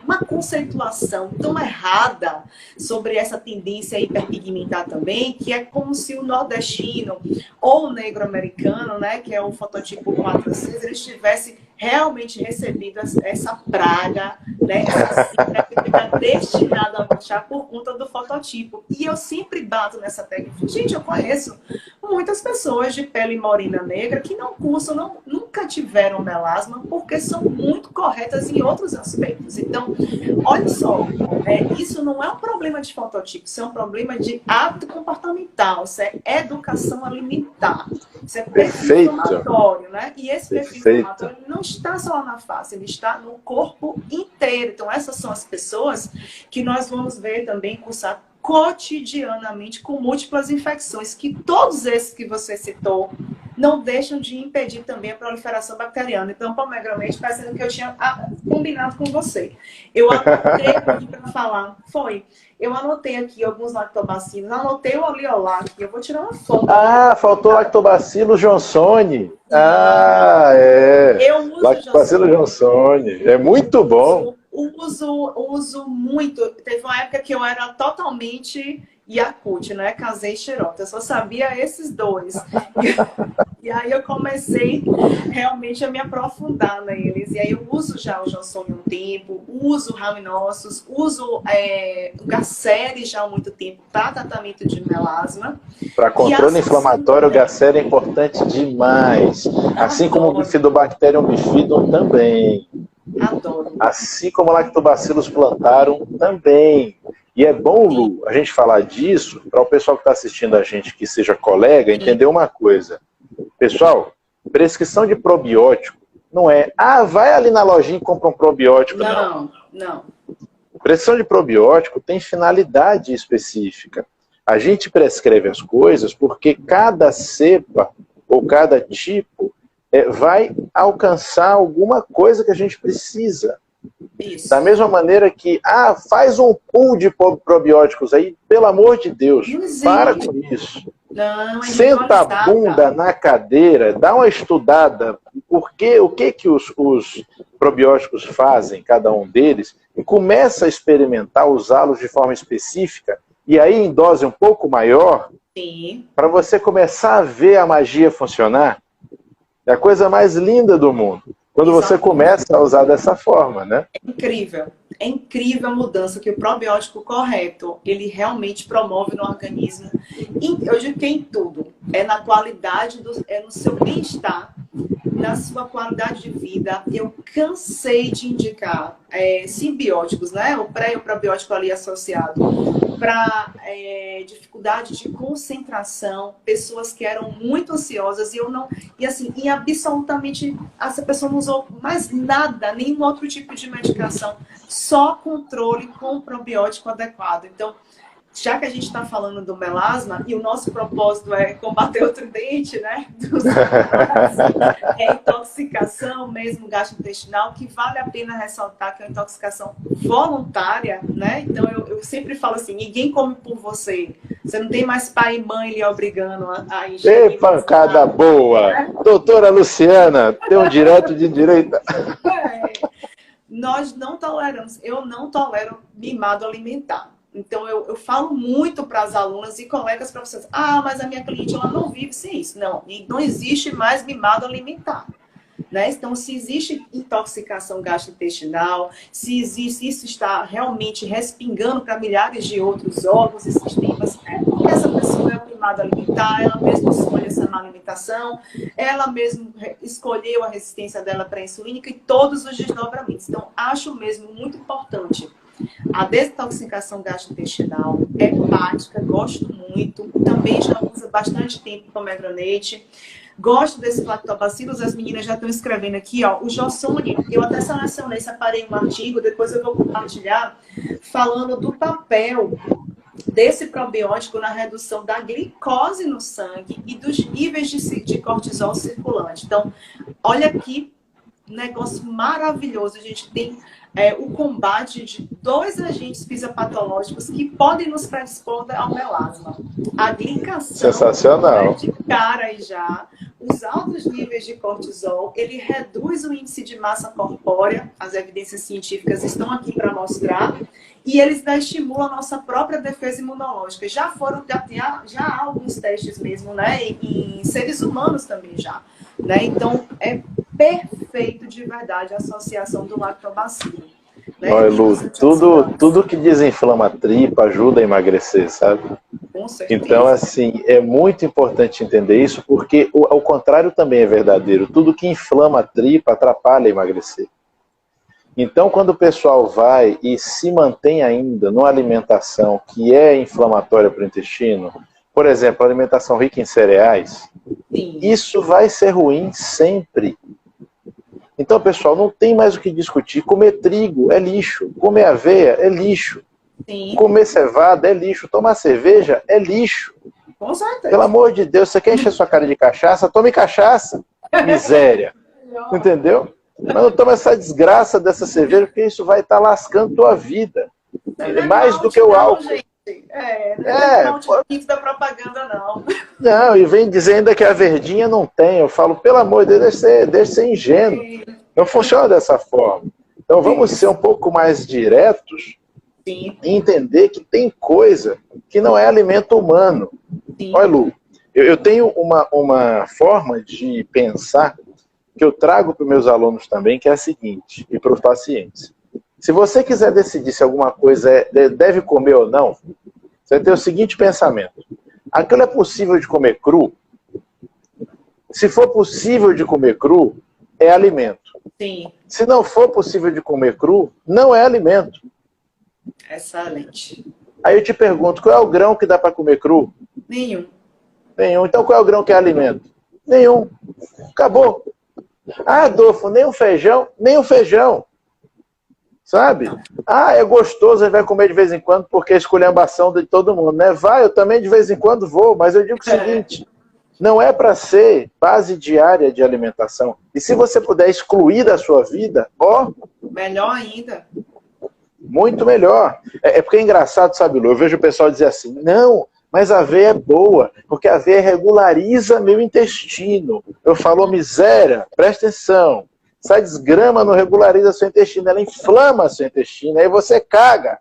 uma conceituação tão errada sobre essa tendência a hiperpigmentar também, que é como se o nordestino ou o negro-americano, né, que é o fototipo 4-6, ele tivesse realmente recebido essa praga, né, essa síndrome que fica destinada a manchar por conta do fototipo. E eu sempre bato nessa técnica. Gente, eu conheço muitas pessoas de pele morena negra que não cursam, nunca tiveram melasma, porque são muito corretas em outros aspectos. Então, olha só, isso não é um problema de fototipo, isso é um problema de hábito comportamental, isso é educação alimentar, isso é perfil inflamatório, né? E esse perfil inflamatório não está só na face, ele está no corpo inteiro. Então, essas são as pessoas que nós vamos ver também cursar cotidianamente com múltiplas infecções, que todos esses que você citou não deixam de impedir também a proliferação bacteriana. Então, pomegranate, parecendo que eu tinha combinado com você. Eu anotei aqui para falar, eu anotei aqui alguns lactobacilos, anotei o Oliolar aqui, eu vou tirar uma foto. Faltou lactobacillus johnsoni. Eu uso lactobacillus johnsoni, é muito bom. Uso muito. Teve uma época que eu era totalmente Yakult, né? Casei xerox. Eu só sabia esses dois. E aí eu comecei realmente a me aprofundar neles. E aí eu uso já o Johnsoni há um tempo, uso o Rhamnosus, uso o Gacere já há muito tempo para tratamento de melasma. Para controle inflamatório, o Gacere é importante demais. Assim como o Bifidobacterium bifidum também. Adoro. Assim como Lactobacillus plantarum também. E é bom, Lu, a gente falar disso para o pessoal que está assistindo a gente, que seja colega, entender uma coisa. Pessoal, prescrição de probiótico não é, vai ali na lojinha e compra um probiótico. Não, não. Prescrição de probiótico tem finalidade específica. A gente prescreve as coisas porque cada cepa ou cada tipo vai alcançar alguma coisa que a gente precisa. Isso. Da mesma maneira que, faz um pool de probióticos aí, pelo amor de Deus, para com isso. Não, senta a bunda na cadeira, dá uma estudada, porque o que os probióticos fazem, cada um deles, e começa a experimentar, usá-los de forma específica, e aí em dose um pouco maior, para você começar a ver a magia funcionar. É a coisa mais linda do mundo. Quando você começa a usar dessa forma, né? É incrível a mudança que o probiótico correto, ele realmente promove no organismo. Eu digo que em tudo. É na qualidade, é no seu bem-estar, na sua qualidade de vida. Eu cansei de indicar simbióticos, né? O pré e o probiótico ali associado, para dificuldade de concentração, pessoas que eram muito ansiosas e absolutamente essa pessoa não usou mais nada, nenhum outro tipo de medicação, só controle com o probiótico adequado. Então, já que a gente está falando do melasma e o nosso propósito é combater o tridente, né? Intoxicação mesmo gastrointestinal, que vale a pena ressaltar que é uma intoxicação voluntária, né? Então eu sempre falo assim, ninguém come por você. Você não tem mais pai e mãe lhe obrigando a encher. Ei, pancada boa! Né? Doutora Luciana, tem um direto de direita. Nós não toleramos, eu não tolero mimado alimentar. Então, eu falo muito para as alunas e colegas para vocês. Mas a minha cliente ela não vive sem isso. Não, e não existe mais mimado alimentar. Né? Então, se existe intoxicação gastrointestinal, se existe, isso está realmente respingando para milhares de outros órgãos e sistemas, porque essa pessoa é um mimado alimentar, ela mesma escolhe essa má alimentação, ela mesma escolheu a resistência dela para a insulínica e todos os desdobramentos. Então, acho mesmo muito importante. A desintoxicação gastrointestinal é hepática, gosto muito. Também já uso bastante tempo pomegranate. Gosto desse lactobacillus, as meninas já estão escrevendo aqui, ó. O Jossone, eu até selecionei, separei um artigo, depois eu vou compartilhar, falando do papel desse probiótico na redução da glicose no sangue e dos níveis de cortisol circulante. Então, olha aqui, negócio maravilhoso. A gente tem o combate de 2 agentes fisiopatológicos que podem nos predispor ao melasma. A glicação, sensacional. De cara aí já, os altos níveis de cortisol, ele reduz o índice de massa corpórea, as evidências científicas estão aqui para mostrar, e eles estimulam a nossa própria defesa imunológica. Já há alguns testes mesmo, né, em seres humanos também já. Né? Então, é perfeito de verdade a associação do lactobacilo. Né? Olha, Lu, tudo que desinflama a tripa ajuda a emagrecer, sabe? Com certeza. Então, assim, é muito importante entender isso, porque o contrário também é verdadeiro. Tudo que inflama a tripa atrapalha a emagrecer. Então, quando o pessoal vai e se mantém ainda numa alimentação que é inflamatória para o intestino, por exemplo, alimentação rica em cereais, sim, isso vai ser ruim sempre. Então, pessoal, não tem mais o que discutir. Comer trigo é lixo, comer aveia é lixo, sim, comer cevada é lixo, tomar cerveja é lixo. Com certeza. Pelo amor de Deus, você quer encher sua cara de cachaça? Tome cachaça, miséria. Entendeu? Mas não toma essa desgraça dessa cerveja, porque isso vai estar lascando tua vida. Mais do que o álcool. Gente. Não da propaganda, não. Não, e vem dizendo que a verdinha não tem. Eu falo, pelo amor de Deus, deixa de ser ingênuo. Não funciona dessa forma. Então vamos ser um pouco mais diretos, sim, e entender que tem coisa que não é alimento humano. Sim. Olha, Lu, eu tenho uma forma de pensar que eu trago para os meus alunos também, que é a seguinte, e para os pacientes. Se você quiser decidir se alguma coisa deve comer ou não, você vai ter o seguinte pensamento. Aquilo é possível de comer cru? Se for possível de comer cru, é alimento. Sim. Se não for possível de comer cru, não é alimento. Excelente. Aí eu te pergunto, qual é o grão que dá para comer cru? Nenhum. Nenhum. Então qual é o grão que é alimento? Nenhum. Acabou. Ah, Adolfo, nem um feijão? Nem um feijão. Sabe? Ah, é gostoso, a gente vai comer de vez em quando porque é esculhambação de todo mundo, né? Vai, eu também de vez em quando vou, mas eu digo o seguinte, não é para ser base diária de alimentação. E se você puder excluir da sua vida, ó... Melhor ainda. Muito melhor. É porque é engraçado, sabe, Lu? Eu vejo o pessoal dizer assim, não, mas a aveia é boa, porque a aveia regulariza meu intestino. Eu falo, miséria, presta atenção. Essa desgrama não regulariza seu intestino, ela inflama seu intestino, aí você caga.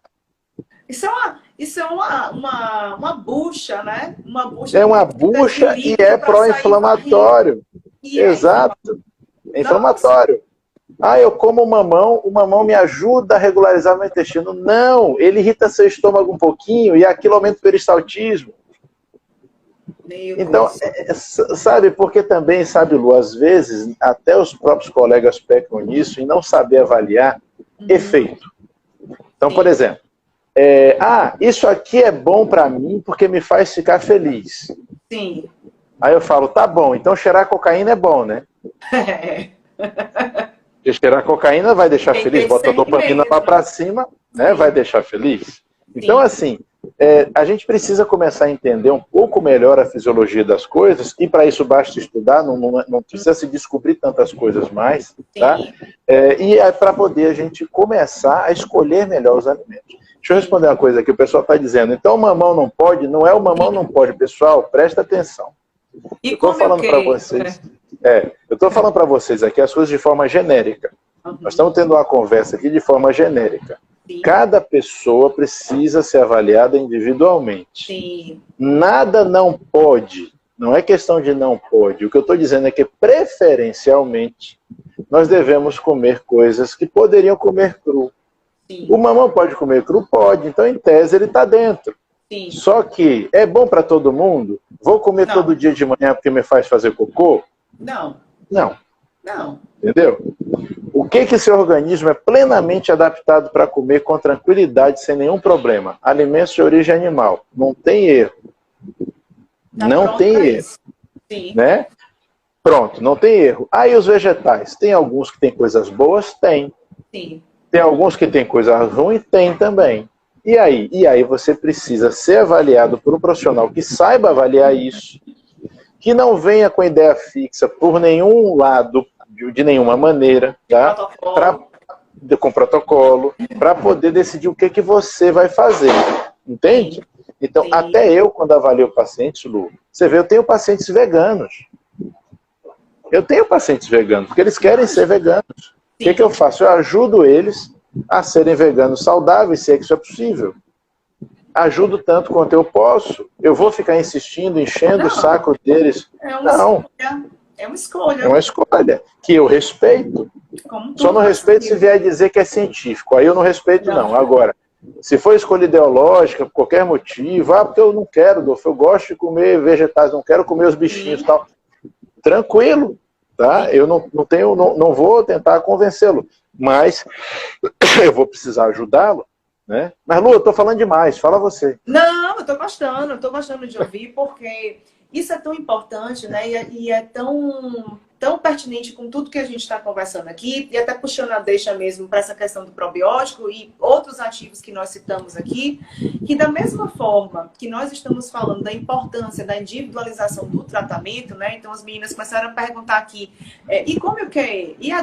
Isso é uma bucha, né? Uma bucha é uma bucha e é pró-inflamatório. Exato. É inflamatório. Ah, eu como o mamão me ajuda a regularizar meu intestino. Não, ele irrita seu estômago um pouquinho e aquilo aumenta o peristaltismo. Então, sabe, porque também, sabe, Lu, às vezes, até os próprios colegas pecam nisso em não saber avaliar efeito. Então, por exemplo, isso aqui é bom para mim porque me faz ficar feliz. Sim. Aí eu falo, tá bom, então cheirar cocaína é bom, né? Porque cheirar cocaína vai deixar feliz, bota a dopamina lá para cima, né? Vai deixar feliz. Então, assim, a gente precisa começar a entender um pouco melhor a fisiologia das coisas, e para isso basta estudar, não precisa se descobrir tantas coisas mais, tá? E para poder a gente começar a escolher melhor os alimentos. Deixa eu responder uma coisa aqui, o pessoal está dizendo, então o mamão não pode? Não é o mamão não pode, pessoal, presta atenção. Eu estou falando para vocês, eu estou falando para vocês aqui as coisas de forma genérica. Nós estamos tendo uma conversa aqui de forma genérica. Cada pessoa precisa ser avaliada individualmente. Sim. Nada não pode. Não é questão de não pode. O que eu estou dizendo é que, preferencialmente, nós devemos comer coisas que poderiam comer cru. Sim. O mamão pode comer cru? Pode. Então, em tese, ele está dentro. Sim. Só que é bom para todo mundo? Vou comer todo dia de manhã porque me faz fazer cocô? Não. Não. Não. Entendeu? O que seu organismo é plenamente adaptado para comer com tranquilidade, sem nenhum problema? Alimentos de origem animal. Não tem erro. Não tem erro. Sim. Né? Pronto, não tem erro. Aí os vegetais. Tem alguns que têm coisas boas? Tem. Sim. Tem alguns que têm coisas ruins? Tem também. E aí? E aí você precisa ser avaliado por um profissional que saiba avaliar isso, que não venha com ideia fixa por nenhum lado, de nenhuma maneira, tá? Com protocolo, para poder decidir o que você vai fazer. Entende? Então, até eu, quando avalio pacientes, Lu, você vê, eu tenho pacientes veganos. Eu tenho pacientes veganos, porque eles querem ser veganos. O que eu faço? Eu ajudo eles a serem veganos saudáveis, se é que isso é possível. Ajudo tanto quanto eu posso. Eu vou ficar insistindo, enchendo o saco deles. Não. É uma escolha. É uma escolha que eu respeito. Só não respeito se vier dizer que é científico. Aí eu não respeito, não. Agora, se for escolha ideológica, por qualquer motivo, porque eu não quero, Adolfo, eu gosto de comer vegetais, não quero comer os bichinhos e tal. Tranquilo, tá? Eu não vou tentar convencê-lo, mas eu vou precisar ajudá-lo, né? Mas, Lu, eu tô falando demais, fala você. Não, eu tô gostando de ouvir, porque isso é tão importante, né? E é tão pertinente com tudo que a gente está conversando aqui, e até puxando a deixa mesmo para essa questão do probiótico e outros ativos que nós citamos aqui, que da mesma forma que nós estamos falando da importância da individualização do tratamento, né? Então as meninas começaram a perguntar aqui, e como o quê? E a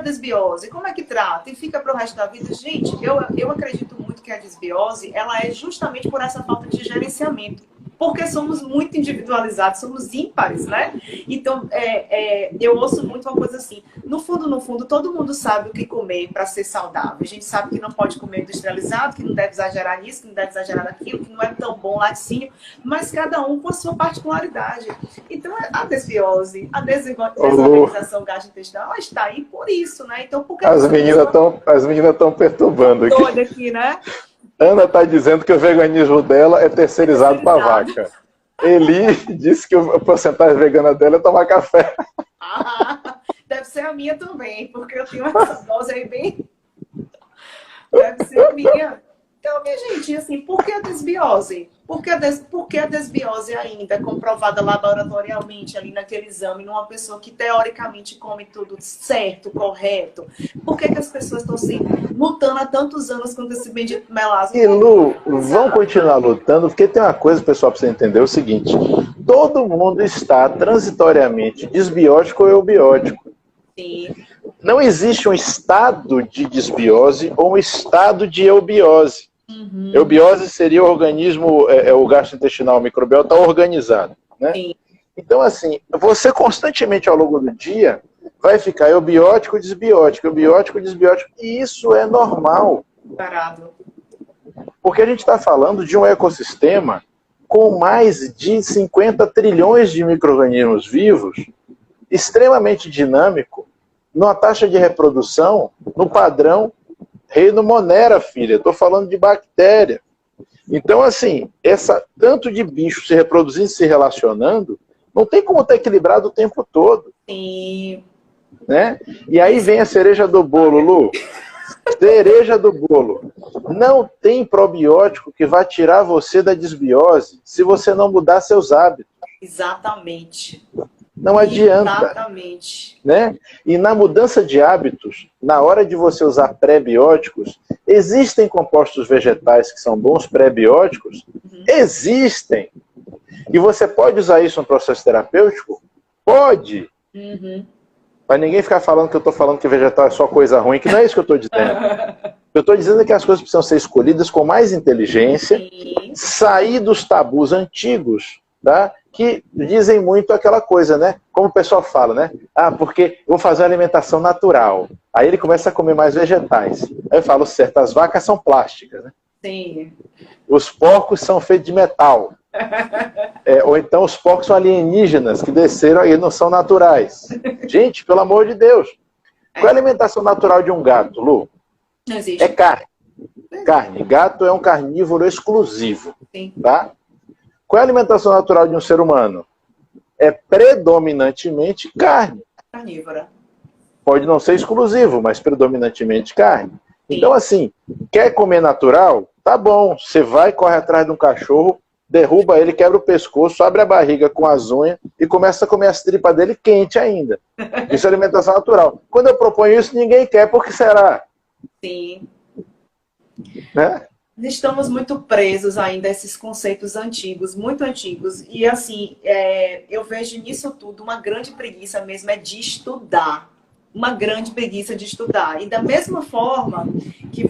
desbiose? Como é que trata? E fica para o resto da vida? Gente, eu acredito muito que a desbiose, ela é justamente por essa falta de gerenciamento. Porque somos muito individualizados, somos ímpares, né? Então, eu ouço muito uma coisa assim, no fundo, todo mundo sabe o que comer para ser saudável. A gente sabe que não pode comer industrializado, que não deve exagerar nisso, que não deve exagerar naquilo, que não é tão bom laticínio, mas cada um com a sua particularidade. Então, a desbiose, a desorganização gastrointestinal, ela está aí por isso, né? Então, por que as meninas estão perturbando aqui. Toda aqui, né? Ana está dizendo que o veganismo dela é terceirizado para vaca. Eli disse que a porcentagem vegana dela é tomar café. Deve ser a minha também, porque eu tenho essa dose aí bem... Deve ser a minha. Então, minha gente, assim, por que a desbiose? Por que a desbiose ainda é comprovada laboratorialmente ali naquele exame numa pessoa que teoricamente come tudo certo, correto? Por que as pessoas estão se lutando há tantos anos contra esse bendito melasma? E Lu, vão continuar lutando, porque tem uma coisa, pessoal, para você entender, é o seguinte: todo mundo está transitoriamente desbiótico ou eubiótico. Sim. Não existe um estado de desbiose ou um estado de eubiose. Uhum. Eubiose seria o organismo, o gastrointestinal microbiota organizado, né? Sim. Então, assim, você constantemente ao longo do dia vai ficar eubiótico, desbiótico, e isso é normal. Parado. Porque a gente está falando de um ecossistema com mais de 50 trilhões de micro-organismos vivos, extremamente dinâmico, numa taxa de reprodução, no padrão reino Monera, filha. Estou falando de bactéria. Então, assim, tanto de bicho se reproduzindo, se relacionando, não tem como estar equilibrado o tempo todo. Sim. Né? E aí vem a cereja do bolo, Lu. Cereja do bolo. Não tem probiótico que vai tirar você da desbiose se você não mudar seus hábitos. Exatamente. Não adianta. Exatamente. Né? E na mudança de hábitos, na hora de você usar pré-bióticos, existem compostos vegetais que são bons pré-bióticos? Uhum. Existem. E você pode usar isso no processo terapêutico? Pode. Uhum. Para ninguém ficar falando que eu estou falando que vegetal é só coisa ruim, que não é isso que eu estou dizendo. Eu estou dizendo que as coisas precisam ser escolhidas com mais inteligência, Sim. sair dos tabus antigos, tá? Que dizem muito aquela coisa, né? Como o pessoal fala, né? Ah, porque eu vou fazer uma alimentação natural. Aí ele começa a comer mais vegetais. Aí eu falo, certo, as vacas são plásticas, né? Sim. Os porcos são feitos de metal. Ou então os porcos são alienígenas que desceram e não são naturais. Gente, pelo amor de Deus. Qual é a alimentação natural de um gato, Lu? Não existe. É carne. Carne. Gato é um carnívoro exclusivo. Sim. Tá? Qual é a alimentação natural de um ser humano? É predominantemente carne. Carnívora. Pode não ser exclusivo, mas predominantemente carne. Sim. Então, assim, quer comer natural? Tá bom. Você vai, corre atrás de um cachorro, derruba ele, quebra o pescoço, abre a barriga com as unhas e começa a comer as tripas dele quente ainda. Isso é alimentação natural. Quando eu proponho isso, ninguém quer. Por que será? Sim. Né? Estamos muito presos ainda a esses conceitos antigos, muito antigos. E, assim, eu vejo nisso tudo uma grande preguiça mesmo, de estudar. Uma grande preguiça de estudar. E da mesma forma que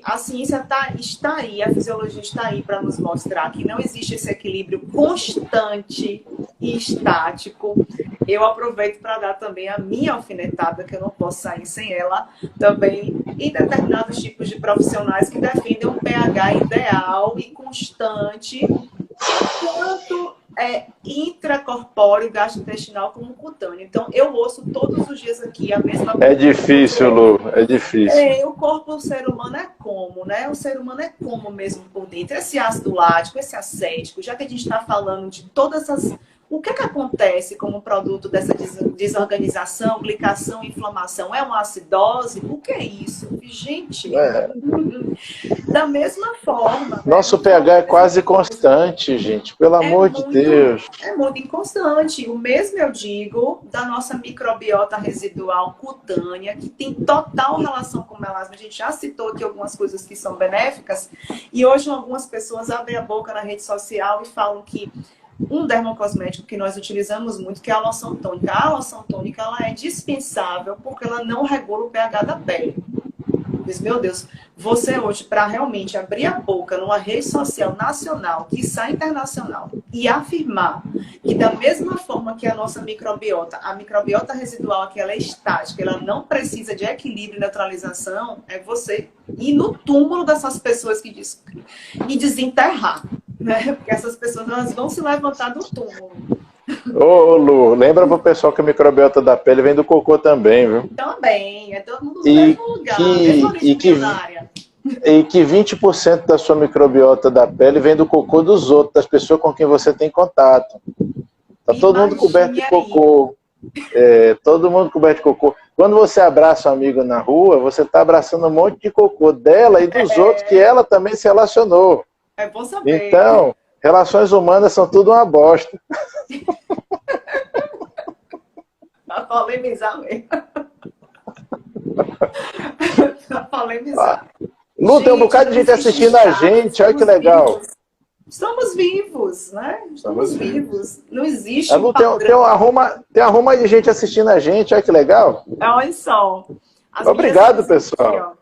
a ciência está aí, a fisiologia está aí para nos mostrar que não existe esse equilíbrio constante e estático, eu aproveito para dar também a minha alfinetada, que eu não posso sair sem ela, também em determinados tipos de profissionais que defendem um pH ideal e constante, tanto intracorpóreo, gastrointestinal como cutâneo. Então, eu ouço todos os dias aqui a mesma coisa. É difícil, Lu, é difícil. O corpo do ser humano é como, né? O ser humano é como mesmo por dentro. Esse ácido lático, esse acético, já que a gente está falando de todas as... O que acontece como produto dessa desorganização, glicação e inflamação? É uma acidose? O que é isso? Gente, da mesma forma... Nosso pH é quase constante, gente. Pelo amor de Deus. É muito inconstante. O mesmo eu digo da nossa microbiota residual cutânea, que tem total relação com o melasma. A gente já citou aqui algumas coisas que são benéficas. E hoje algumas pessoas abrem a boca na rede social e falam que um dermocosmético que nós utilizamos muito, que é a loção tônica. A loção tônica, ela é dispensável porque ela não regula o pH da pele. Mas, meu Deus, você hoje, para realmente abrir a boca numa rede social nacional, quiçá internacional, e afirmar que da mesma forma que a nossa microbiota, a microbiota residual aqui, ela é estática, ela não precisa de equilíbrio e neutralização, é você ir no túmulo dessas pessoas e desenterrar. Né? Porque essas pessoas, elas vão se levantar do túmulo. Ô, Lu, lembra pro pessoal que a microbiota da pele vem do cocô também, viu? Também, é todo mundo no mesmo lugar, e que 20% da sua microbiota da pele vem do cocô dos outros, das pessoas com quem você tem contato. Tá todo mundo coberto de cocô. Todo mundo coberto de cocô. Quando você abraça um amigo na rua, você está abraçando um monte de cocô dela e dos outros que ela também se relacionou. É bom saber. Então, relações humanas são tudo uma bosta. Pra polemizar mesmo. Pra polemizar. Lu, tem um bocado de gente assistindo a gente, olha que legal. Estamos vivos, né? Estamos vivos. Não existe Lu, tem uma ruma de gente assistindo a gente, olha que legal. Olha só. Obrigado, pessoal.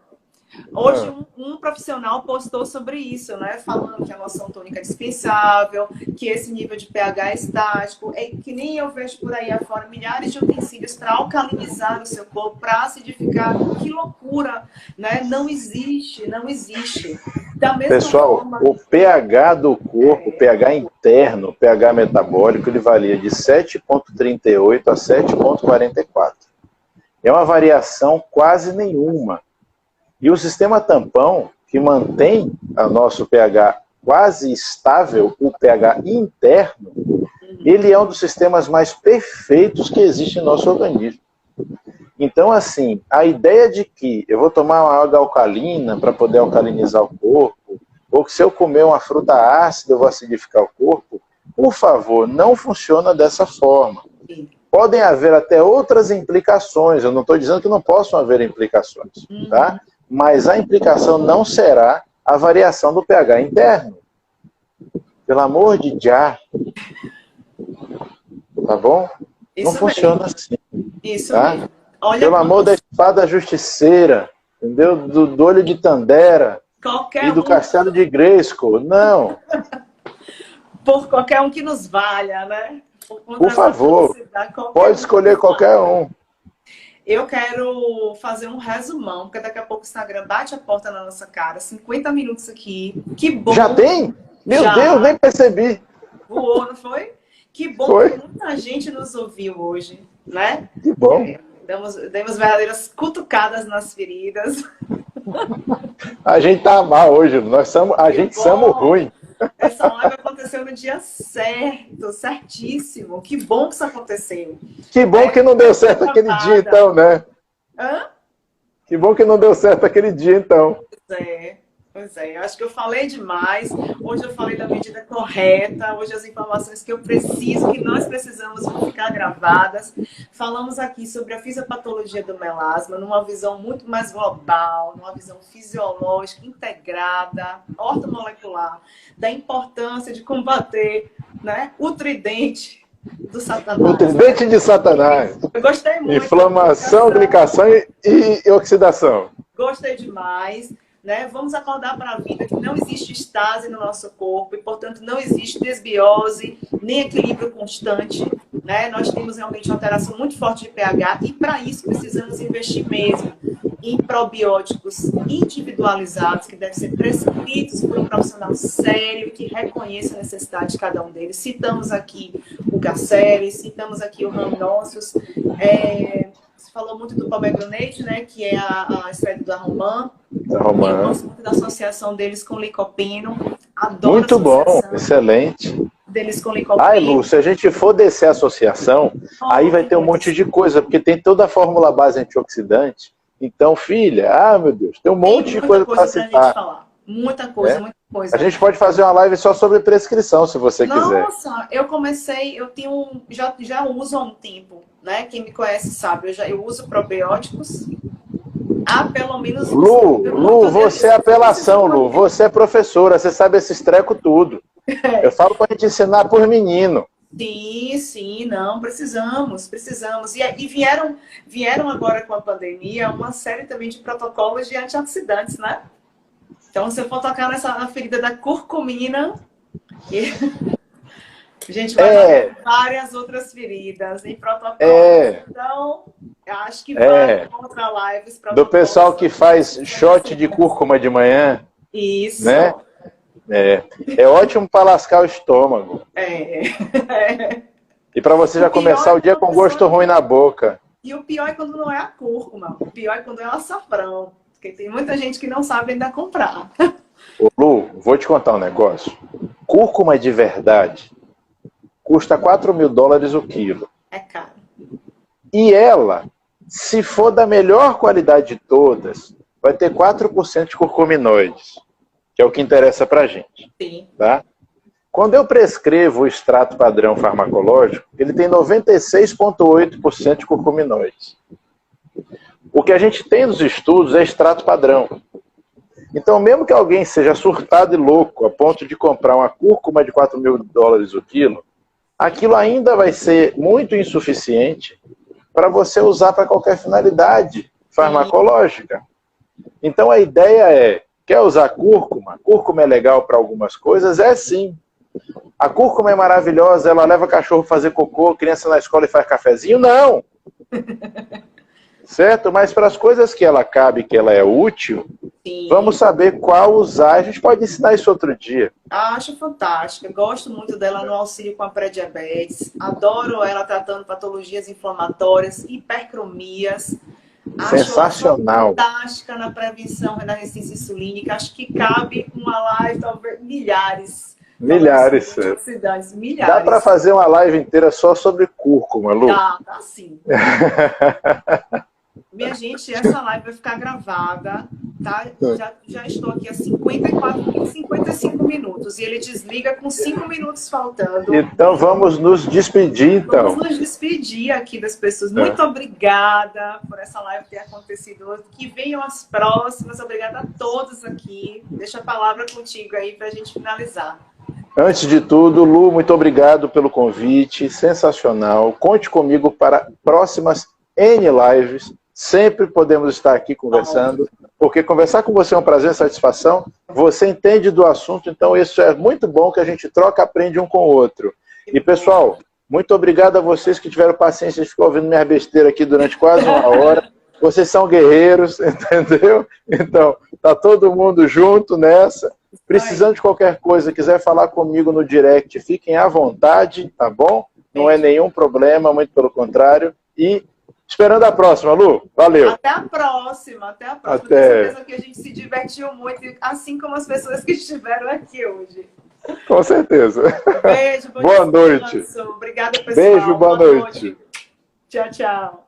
Hoje um profissional postou sobre isso, né? Falando que a loção tônica é dispensável, que esse nível de pH é estático, é que nem eu vejo por aí afora milhares de utensílios para alcalinizar o seu corpo, para acidificar. Que loucura, né? Não existe, não existe. Da mesma Pessoal, forma, o pH do corpo, o pH interno, o pH metabólico, ele varia de 7,38 a 7,44. É uma variação quase nenhuma. E o sistema tampão, que mantém o nosso pH quase estável, o pH interno, ele é um dos sistemas mais perfeitos que existe no nosso organismo. Então, assim, a ideia de que eu vou tomar uma água alcalina para poder alcalinizar o corpo, ou que se eu comer uma fruta ácida eu vou acidificar o corpo, por favor, não funciona dessa forma. Podem haver até outras implicações, eu não estou dizendo que não possam haver implicações, tá? Mas a implicação não será a variação do pH interno. Pelo amor de Jah. Tá bom? Isso não funciona assim. Isso tá? mesmo. Olha, pelo amor da espada justiceira, entendeu? Do olho de Tandera e do castelo de Grayskull. Não. Por qualquer um que nos valha, né? Por favor, pode escolher qualquer um. Eu quero fazer um resumão, porque daqui a pouco o Instagram bate a porta na nossa cara. 50 minutos aqui. Que bom. Já tem? Meu Deus, nem percebi. Voou, não foi? Que bom foi. Que muita gente nos ouviu hoje, né? Que bom. Demos verdadeiras cutucadas nas feridas. A gente tá mal hoje. A gente somos ruim. Essa live aconteceu no dia certo, certíssimo. Que bom que isso aconteceu. Que bom que não deu certo aquele dia, então, né? Hã? Que bom que não deu certo aquele dia, então. Pois é. Eu acho que eu falei demais. Hoje eu falei da medida correta. Hoje as informações que eu preciso, que nós precisamos, vão ficar gravadas. Falamos aqui sobre a fisiopatologia do melasma, numa visão muito mais global, numa visão fisiológica, integrada, ortomolecular, da importância de combater, né, o tridente do Satanás. O tridente de Satanás. Eu gostei muito. Inflamação, glicação e oxidação. Gostei demais. Né? Vamos acordar para a vida que não existe estase no nosso corpo e, portanto, não existe desbiose, nem equilíbrio constante. Né? Nós temos realmente uma alteração muito forte de pH e, para isso, precisamos investir mesmo em probióticos individualizados que devem ser prescritos por um profissional sério que reconheça a necessidade de cada um deles. Citamos aqui o Gaceres, citamos aqui o Rhamnosus, você falou muito do Pomegranate, né, que é a extraído da Romã. Eu gosto muito da associação deles com licopeno. Adoro muito bom, excelente. Deles com licopeno. Ai, Lu, se a gente for descer a associação, aí vai ter um monte de coisa, porque tem toda a fórmula base antioxidante. Então, filha, meu Deus, tem um monte de coisa para citar. Gente falar. Muita coisa, muita coisa. A gente pode fazer uma live só sobre prescrição, se você quiser. Nossa, eu comecei, já uso há um tempo, né? Quem me conhece sabe, eu uso probióticos há pelo menos... Lu, você é apelação, Lu. Você é professora, você sabe esses trecos tudo. Eu falo pra gente ensinar por menino. Sim, não, precisamos. E vieram agora com a pandemia uma série também de protocolos de antioxidantes, né? Então, se eu for tocar na ferida da curcumina, a gente vai ver várias outras feridas em protocolos. Então, eu acho que vai outra lives para do pessoal que faz shot de cúrcuma de manhã. Isso. Né? É ótimo para lascar o estômago. E para você já começar o dia com gosto ruim na boca. E o pior é quando não é a cúrcuma. O pior é quando é o açafrão. Porque tem muita gente que não sabe ainda comprar. Ô, Lu, vou te contar um negócio. Cúrcuma de verdade custa $4.000 o quilo. É caro. E ela Se for da melhor qualidade de todas, vai ter 4% de curcuminoides, que é o que interessa para a gente. Sim. Tá? Quando eu prescrevo o extrato padrão farmacológico, ele tem 96,8% de curcuminoides. O que a gente tem nos estudos é extrato padrão. Então, mesmo que alguém seja surtado e louco a ponto de comprar uma cúrcuma de $4.000 o quilo, aquilo ainda vai ser muito insuficiente para você usar para qualquer finalidade farmacológica. Então, a ideia é, quer usar cúrcuma? Cúrcuma é legal para algumas coisas? É sim. A cúrcuma é maravilhosa, ela leva cachorro fazer cocô, criança na escola e faz cafezinho? Não! Certo? Mas para as coisas que ela cabe, que ela é útil, sim, vamos saber qual usar. A gente pode ensinar isso outro dia. Acho fantástica. Gosto muito dela no auxílio com a pré-diabetes. Adoro ela tratando patologias inflamatórias, hipercromias. Sensacional. Acho fantástica na prevenção da resistência insulínica. Acho que cabe uma live, talvez milhares. Milhares. Milhares. Dá para fazer uma live inteira só sobre cúrcuma, Lu? Dá sim. Minha gente, essa live vai ficar gravada, tá? Já estou aqui há 55 minutos e ele desliga com 5 minutos faltando. Então vamos nos despedir, então. Vamos nos despedir aqui das pessoas. Muito obrigada por essa live ter acontecido hoje. Que venham as próximas. Obrigada a todos aqui. Deixa a palavra contigo aí para a gente finalizar. Antes de tudo, Lu, muito obrigado pelo convite. Sensacional. Conte comigo para próximas N lives. Sempre podemos estar aqui conversando, porque conversar com você é um prazer e satisfação. Você entende do assunto, então isso é muito bom que a gente troca, aprende um com o outro. E, pessoal, muito obrigado a vocês que tiveram paciência de ficar ouvindo minha besteira aqui durante quase uma hora. Vocês são guerreiros, entendeu? Então, tá todo mundo junto nessa. Precisando de qualquer coisa, quiser falar comigo no direct, fiquem à vontade, tá bom? Não é nenhum problema, muito pelo contrário. E esperando a próxima, Lu. Valeu. Até a próxima, até a próxima. Até. Tenho certeza que a gente se divertiu muito, assim como as pessoas que estiveram aqui hoje. Com certeza. Beijo, boa noite. Obrigada, pessoal. Beijo, boa noite. Tchau, tchau.